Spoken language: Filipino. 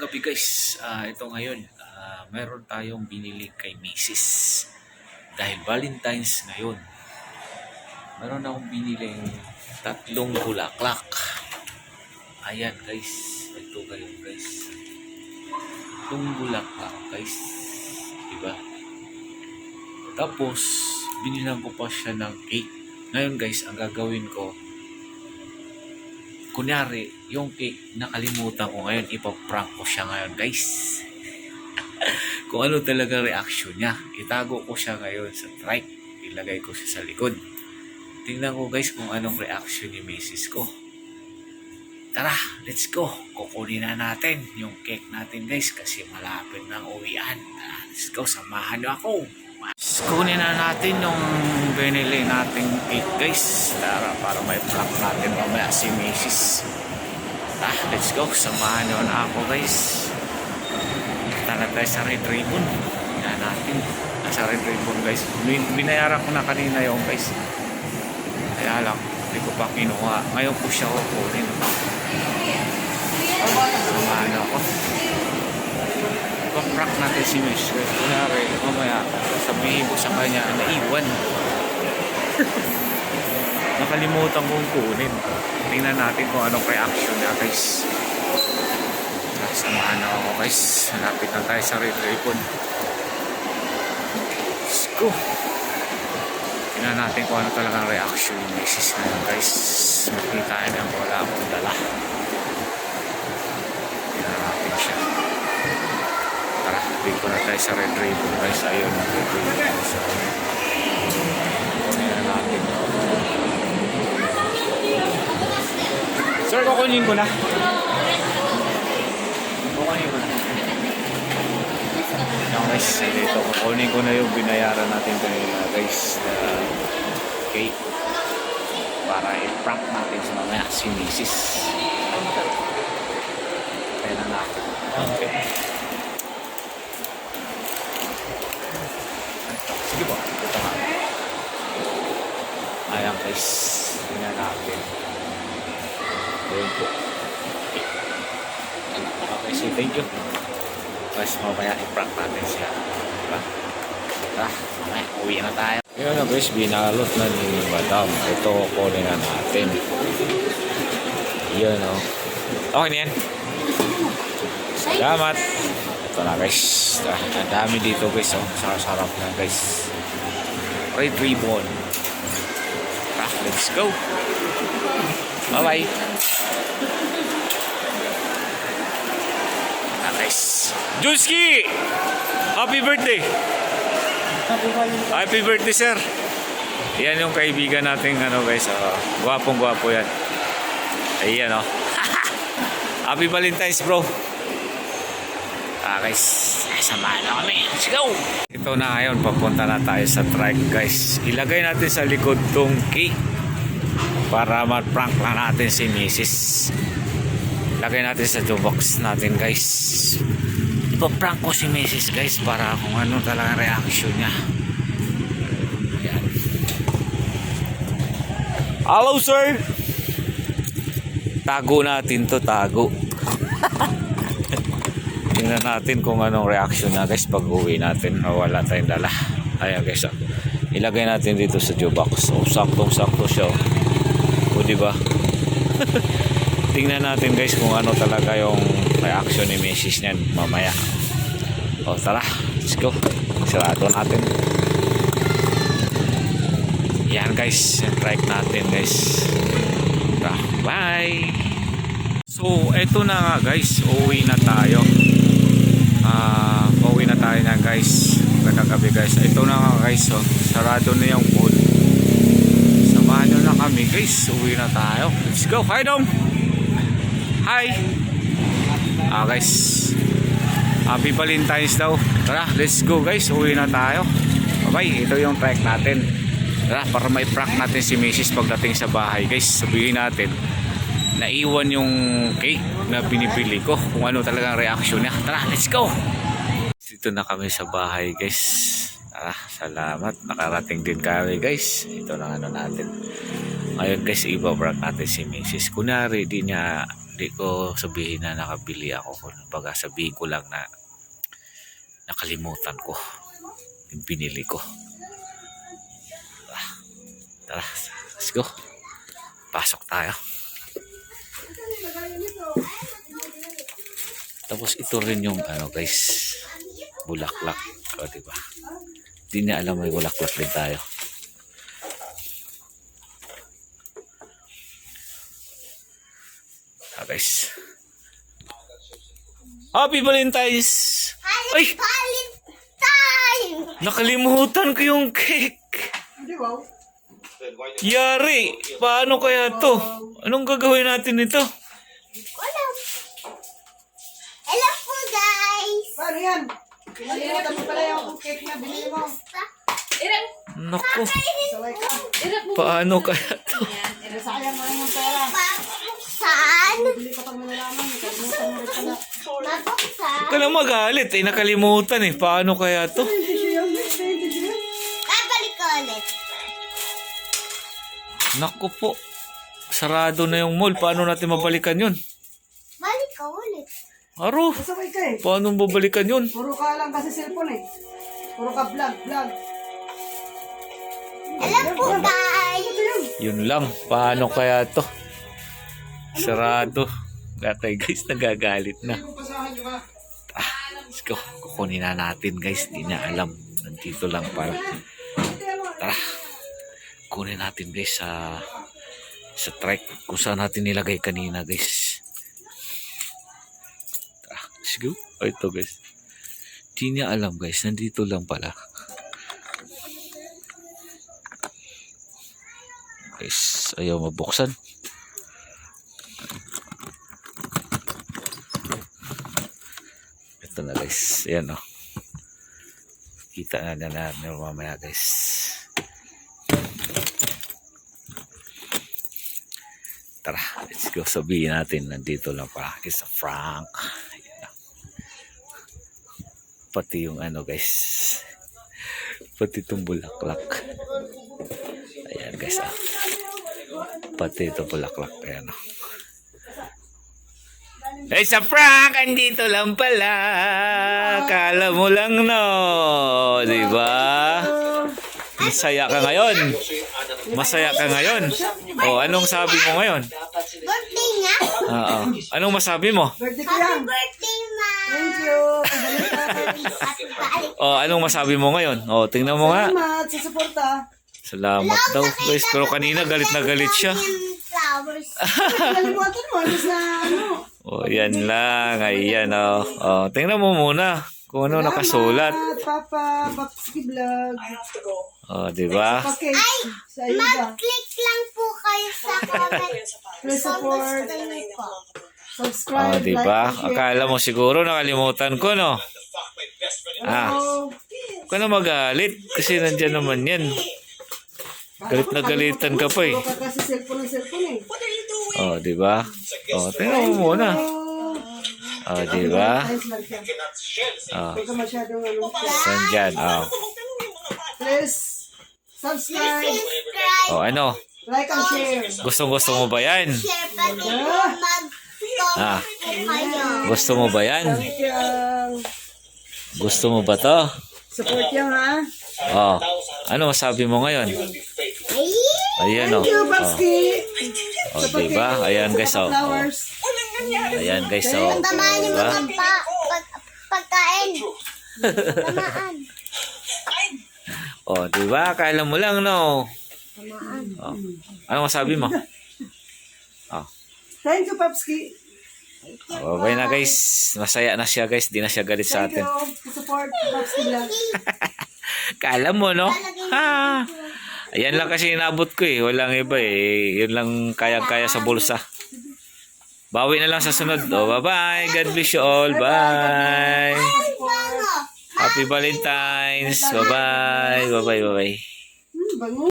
Magandang gabi guys. Ito ngayon, meron tayong binili kay Mrs. Dahil Valentine's ngayon. Meron akong biniling 3 bulaklak. Ayan guys. Ito kayo guys. 3 bulaklak guys. Diba? Tapos, binilang ko pa siya ng cake. Ngayon guys, ang gagawin ko, kunyari, yung cake, nakalimutan ko ngayon, ipaprank ko siya ngayon, guys. Kung ano talaga reaction niya. Itago ko siya ngayon sa trike. Ilagay ko siya sa likod. Tingnan ko, guys, kung anong reaction ni Mrs. ko. Tara, let's go. Kukunin na natin yung cake natin, guys, kasi malapit ng uwian. Let's go, samahan niyo ako. Kunin na natin yung binili nating cake, guys. Tara, para may prank natin mamaya si Mrs. Let's go. Samahan nyo na ako, guys. Tara tayo sa Red Ribbon. Yan natin. Nasa Red Ribbon, guys. Binayaran ko na kanina yung guys. Kaya lang, hindi ko pa kinuha. Ngayon ko siya kukunin. Samahan nyo ako. Prank natin si Mrs. Kunyari, mamaya sabihin ko sa kanya, naiwan. Nakalimutan kong kunin. Tingnan natin kung anong reaction niya, guys. Samahan na ako, guys. Malapit na tayo sa Red Ribbon. Let's go. Tingnan natin kung ano talagang reaction ni Mrs. ngayon, guys. Makita niya wala akong dala. Tingnan natin siya. Tara, dito na tayo sa Red Ribbon, guys. Ayun, Red Ribbon. Tingnan natin. Sir, kukunin ko na. Kukunin ko na. Yan, guys. Dito, kukunin ko na yung binayaran natin kanina, guys. Okay. Para i-prank natin sa mamaya si Mrs. Kaya na natin. Okay. Sige po. Ito nga. Ayan, guys. Tingnan natin. Ayun po. Okay, so thank you. Guys, mamaya i-prank natin siya. Diba? Mamaya, uwi na tayo. Ngayon na guys, binalot na ni Madam. Ito, kunin na natin. Yan o. Okay na yan. Salamat. Ito na guys. Ang dami dito guys. Sarap na guys. Red Ribbon. Let's go. Bye-bye. Nice. Julski! Happy birthday! Happy birthday, sir! Yan yung kaibigan nating ano guys. Gwapong-gwapo yan. Ayan o. Happy Valentine's, bro. Guys, samahan na kami. Let's go! Ito na ngayon, papunta na tayo sa trike, guys. Ilagay natin sa likod tong cake para ma-prank lang natin si Mrs. Lagay natin sa box natin, guys. Ipa-prank ko si Mrs. guys, para kung ano talaga reaction niya. Ayan. Hello, sir! Tago natin to, tago. Tingnan natin kung anong reaction na, guys, pag uwi natin. Wala tayong dala. Ayan, guys. Ilagay natin dito sa box. Saktong-sakto siya. O, diba? Tingnan natin, guys, kung ano talaga yung reaction ni Mrs. niyan mamaya. O, tara. Let's go. Sarado natin. Yan, guys. Trike natin, guys. Bye! So, eto na nga, guys. Uwi na tayo. Uwi na tayo na, guys. Magandang guys. Ito na nga, guys. Sarado na yung food. Samahan nyo na kami, guys. Uwi na tayo. Let's go. Hi, Dom! Hi! Guys. Happy Valentine's daw. Tara, let's go, guys. Uwi na tayo. Bye-bye. Ito yung track natin. Tara, para may prank natin si Mrs. pagdating sa bahay, guys. Sabihin natin, naiwan yung cake na binibili ko. Kung ano talagang reaction niya. Tara, let's go! Dito na kami sa bahay, guys. Salamat. Nakarating din kami, guys. Ito na ano natin. Ngayon, guys, ibabrak natin si Mrs. Kunwari, di niya Hindi ko sabihin na nakabili ako. Kumbaga sabihin ko lang na nakalimutan ko yung binili ko. Tara, let's go. Pasok tayo. Tapos ito rin yung guys, bulaklak. O, diba? Hindi niya alam may bulaklak din tayo. Guys. Happy Valentine's! Ay! Valentine! Nakalimutan ko yung cake. Yari! Paano kaya to? Anong gagawin natin nito? Alam. Hello po, guys! Paano yan? Pinalimutan mo pala yung cake na binili mo. Naku, Saway ka. paano kaya to? Sayang mo lang yung pera. Mabuksan! Bili ka pag nalalaman. Kalimutan mo rin pala. Mabuksan! Huwag ka lang magalit eh. Nakalimutan eh. Paano kaya to? Babalik ko ulit. Naku po. Sarado na yung mall. Paano natin mabalikan yun? Balik ko ulit. Aro, Saway ka eh. paano babalikan yun? Puro ka lang kasi cellphone eh. Puro ka vlog. Hello po, guys! Yun lang. Paano kaya to? Sarado. Gatay guys, nagagalit na. Let's go. Kukunin na natin guys. Di niya alam. Nandito lang para. Tara. Kunin natin guys sa trike. Kung saan natin nilagay kanina guys. Tara. Let's go. O ito guys. Di niya alam guys. Nandito lang pala. Guys, ayaw mabuksan. Ito na guys. Ayan o. Kita na natin mamaya guys. Tara, let's go. Sabihin natin nandito lang pa. It's a prank. Ayan na. Pati yung guys. Pati itong bulaklak. Ayan guys Pati ito bulaklak. Ayan It's a prank! Andito lang pala. Kala mo lang no. Diba? Masaya ka ngayon. Masaya ka ngayon. O, anong sabi mo ngayon? Birthday nga? Oo. Anong masabi mo? Birthday ko Happy yan. birthday, ma! Thank you. At balik. O, anong masabi mo ngayon? O, tingnan mo nga. Salamat sa suporta. Salamat daw guys. Pero kanina galit na galit siya. Flowers. Pinalimutan mo. Alas na O, yan lang. Ayan o. O, tingnan mo muna kung ano nakasulat. Salamat, Papa. Papski Vlog. O, diba? Okay. Sa iyo ba? Mag-click lang po kayo sa comment. Please support. Po. O, Subscribe. diba? Like, and share. Akala mo siguro nakalimutan ko, no? Ah, Oh. huwag ka na magalit kasi nandyan naman yan. Galit na galitan ka pa eh. Puro ka kasi cellphone eh. O, diba? O, tingnan mo muna. O, diba? Thanks lang siya. O, Huwag ka masyadong nandyan. O, Please subscribe. Subscribe. o ano? Like and share. Gustong-gusto mo ba yan? Share pati po mag-comment po kayo. Gusto mo ba yan? Thank you. Gusto mo ba to? Support yan ha. O, ano masabi mo ngayon? Ay! Ayan o. Thank you, Babski. O, diba? Ayan guys o. Flowers. Ayan guys o. Tamaan yung Diba? mga pagkain. Tamaan. O, diba? Kala mo lang, no? O, ano masabi mo? O, Thank you, Babski. bye na guys. Masaya na siya guys. Di na siya galit sa Thank atin. you. Support Babski Vlog. Kala mo, no? Ha! Ayan lang kasi inabot ko eh. Walang iba eh. Yun lang kayang-kaya sa bulsa. Bawi na lang sa sunod. O, bye-bye. God bless you all. Bye. Happy Valentine's. Bye-bye. Bye-bye. Bye-bye. Bango.